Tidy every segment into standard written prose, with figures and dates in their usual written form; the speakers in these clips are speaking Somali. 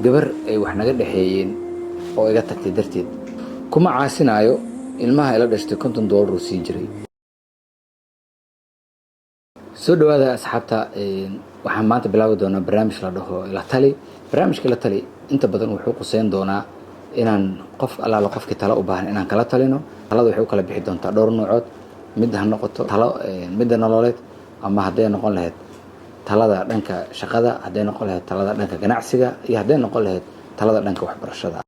gabar ay wax naga dhaxeeyeen oo iga tagtay darteed kuma caasinayo ilmaha ila dhashtay $50 oo siin jiray. soo dhawaada asxaabta, waxaan maanta bilaabi doonaa barnaamij la dhaho ila tali. barnaamijka ila tali inta badan wuxuu quseyn doonaa inaan qof allaala qofkii talo u baahan inaan kala talino. talada waxay u kala bixi doontaa dhowr noocood. mid ha noqoto talo midda nololeed, ama hadday noqon lahayd talada dhanka shaqada, hadday noqon lahayd talada dhanka ganacsiga, iyo hadday noqon lahayd talada dhanka waxbarashada.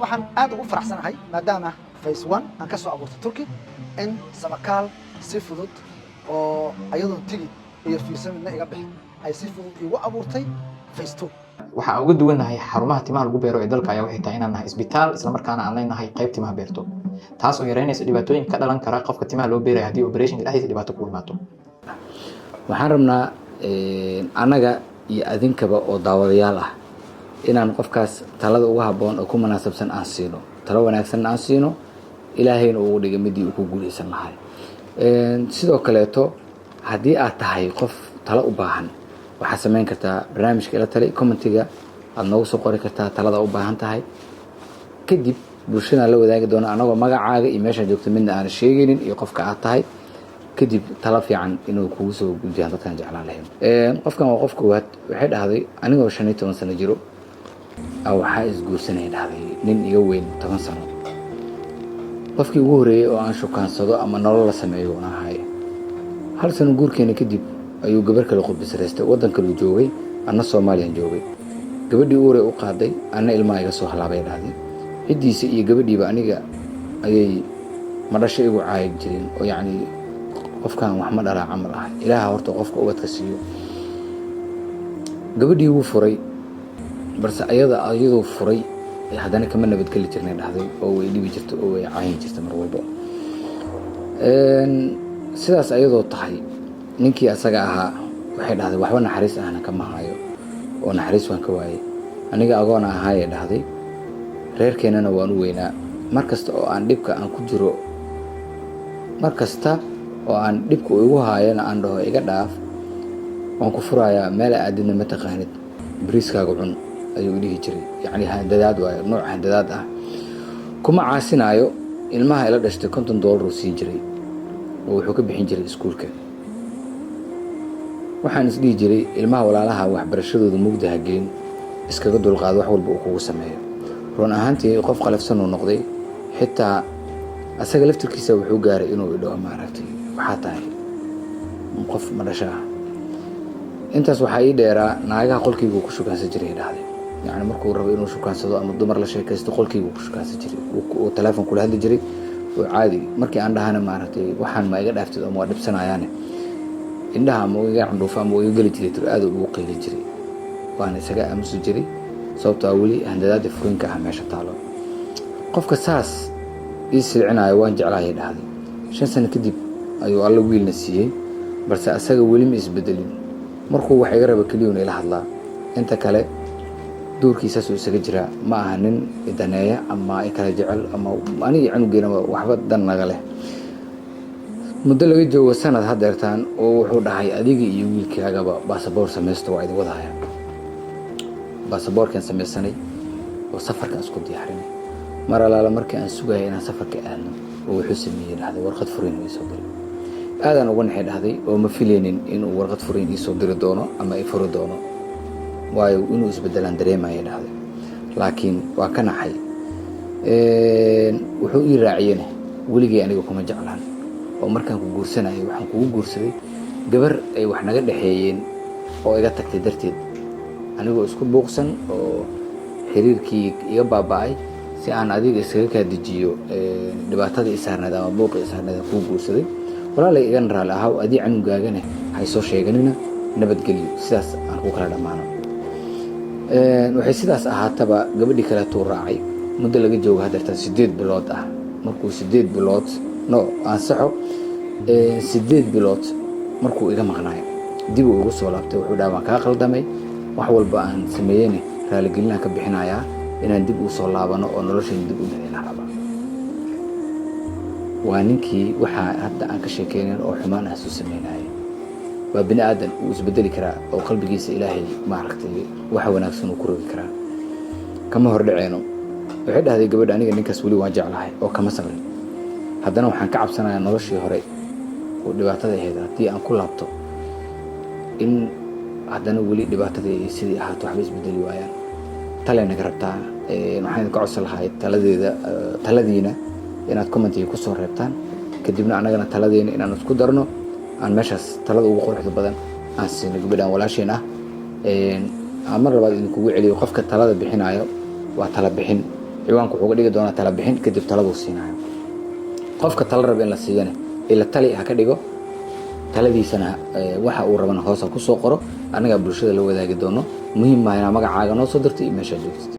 waxaan aad ugu faraxsanahay maadaama phase 1 aan ka soo abuurtay Turkey in samakaal si fudud oo ayadoo tigid iyo fiisa midna iga bixin ay si fudud igu abuurtay phase 2. waxaan uga duwanahay xarumaha timaha lagu beero ee dalka ayaa waxay tahay inaan nahay isbitaal isla markaana aan leenahay qayb timaha beerto, taas oo yareynaysa dhibaatooyin ka dhalan kara qofka timaha loo beerayo haddii operationka dhexdiisa dhibaato ku imaato. waxaan rabnaa anaga iyo adinkaba oo daawadayaal ah inaan qofkaas talada uga habboon oo ku munaasabsan aan siino, talo wanaagsan aan siino, ilaahayna uu dhiga midii uu ku guuleysan lahay. sidoo kaleeto haddii aad tahay qof talo u baahan, waxaad samayn kartaa barnaamijka ila tali commentiga aad noogu soo qori kartaa talada u baahan tahay. kadib bulshada la wadaagi doona anagoo magacaaga iyo meesha joogto midna aan sheegaynin iyo qofka aad tahay, kadib talo fiican inuu kugu soo gudbiyaan dadkan jeclaan lahayn. qofkan waa qof koowaad. waxay dhahday anigoo 15 sano jiro waxaa isguursanay dhahday nin iga weyn 10 sano. qofkii ugu horeeyay oo aan shukaansado ama nolol la sameeyo aan ahay. hal sano guurkeena kadib ayuu gabar kale qubisreystay wadanka uu joogay, anna Soomaaliya joogay. gabadhii ugu horeeyay u qaaday, anna ilmaha iga soo halaabay dhahday. cidiisa iyo gabadhiiba aniga ayay madasho igu caayig jireen oo yacni qofkan wax ma dhalaa camal ah. ilaaha horta qofka ubadka siiyo. gabadhii wuu furay, balse ayadoo furay haddana kama nabadgeli jirnay dhahday oo way dhibi jirtay oo way caayin jirtay mar walba. sidaas ayadoo tahay ninkii asaga ahaa waxay dhahday waxba naxariis ahna kama hayo oo naxariis waan ka waayay. aniga agoon ahaayay dhahday, reerkeenana waan u weynaa. markasta oo aan dhibka igu haayana aan dhaho iga dhaaf, waan ku furayaa meel aadina ma taqaanid, bariiskaaga cun ayuu dhihi jiray. yacni handadaad waayo, nooc handadaad ah. kuma caasinayo ilmaha ila dhashtay $50 oo siin jiray oo wuxuu ka bixin jiray iskuulka. waxaan isdhihi jiray ilmaha walaalaha waxbarashadooda mugdi ha gelin, iskaga dulqaado wax walba uu kugu sameeyo. run ahaantii qof qalafsan uu noqday. xitaa asaga laftirkiisa wuxuu gaaray inuu idhaho maaragtay waxaa tahay qof madhasho ah. intaas waxaa ii dheeraa naagaha qolkaygu ku shukaansan jiray dhahday. yacni markuu rabo inuu shukaansado ama dumar la sheekaysto qolkaygu ku shukaansan jiray, uu telefoon kula hadli jiray oo caadi. markii aan dhahana maaragtay waxaan ma iga dhaaftid ama waa dhibsanayaane, indhaha ama iga candhuufa ama iga geli jiray tir aad ugu qeyli jiray. waana isaga aamusi jiray sababtoo ah weli handadaada furinka ah meesha taalo. qofka saas ii silcinayo waan jeclahay dhahday. 5 sano kadib ayuu alla wiilna siiyey, balse asaga weli ma isbedelin. markuu wax iga raba kaliya ila hadlaa, inta kale doorkiisaas uu isaga jiraa. ma aha nin idaneeya ama ay kala jecel ama aniga canugeena waxba dan naga leh. muddo laga joogo sanad hadeertaan oo wuxuu dhahay adiga iyo wiilkaagaba baasaboor samaysto waa idin wadahaya. baasaboorkan samaysanay oo safarka isku diyaarinay. mar alaala markii aan sugayay inaan safarka aadno oo wuxuu sameeyay dhahday warqad furiin ii soo diray. aadaan uga naxay dhahday oo ma filaynin inuu warqad furiin ii soo diri doono ama ay furi doono, waayo inuu isbedelaan dareemaya dhahday. laakiin waa ka naxay. wuxuu ii raaciyeen weligay aniga kuma jeclaan oo markaan ku guursanayay waxaan kugu guursaday gabar ay wax naga dhaxeeyeen oo iga tagtay darteed, anigoo isku buuqsan oo xiriirkii iga baaba'ay si aan adiga iskaga kaa dejiyo dhibaatada isaarneed ama buuqa isaarneed ku guursaday. walaalay iga raali ahaw, adii canugaagana hay soo sheeganina, nabadgelyo, sidaas aan ku kala dhamaano. waxay sidaas ahaataba gabadhii kale tuu raacay. muddo laga joogo hadeertaan 8 bilood ah. markuu 8 bilood ansaxo 8 bilood markuu iga maqnaayo dib uu ugu soo laabtay. wuxuu dhahay waan kaa qaldamay, wax walba aan sameeyeen raaligelin ka bixinayaa inaan dib u soo laabano oo noloshayna dib u dhicin raba. waa ninkii waxaa hadda aan ka sheekeynayn oo xumaan ah soo sameynaya waa bini aadan uu isbedeli karaa oo qalbigiisa ilaahay maaragtay waxa wanaagsan uu ku rogi karaa kama hor dhaceeno waxay dhahday gabadha aniga ninkaas weli waan jeclahay oo kama sabrin haddana waxaan ka cabsanayaa noloshii hore oo dhibaatada ahayd haddii aan ku laabto in haddana weli dhibaatada ay sidii ahaato waxba isbedeli waayaan tale naga rabtaa waxaan ka codsan lahaa taladiina inaad commentiga ku soo reebtaan kadibna anagana taladeena inaan isku darno aan meeshaas talada ugu quruxda badan aan siino gabadhan walaasheen ah aan mar labaad idinkugu celiyo qofka talada bixinayo waa tala bixin ciwaanku wuxuu uga dhigi doonaa tala bixin kadib taladuu siinayo qofka tala raba in la siiyana ila tali ha ka dhigo taladiisana waxa uu rabana hoos ha ku soo qoro anaga bulshada la wadaagi doono muhiim ma ina magacaaga noo soo dirtay iyo meesha joogtay